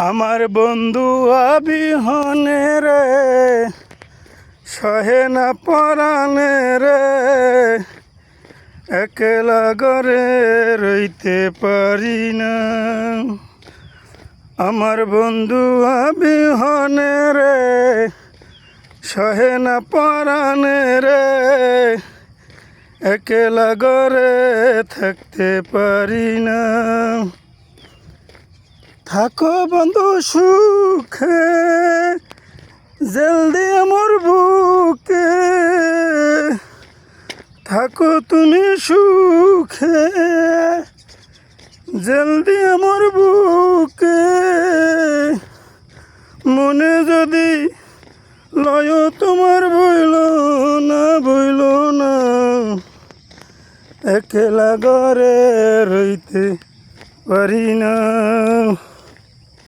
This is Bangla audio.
আমার বন্ধু আবিহনে রে সহে না পরাণে রে, একলা ঘরে রইতে পারি না। আমার বন্ধু আবিহনে রে সহে না পরাণে রে, একলা ঘরে থাকতে পারি না। থাকো বন্ধু সুখে জলদি আমার বুকে, থাকো তুমি সুখে জলদি আমার বুকে। মনে যদি লয় তোমার বইল না, একলা ঘরে রইতে পারি না।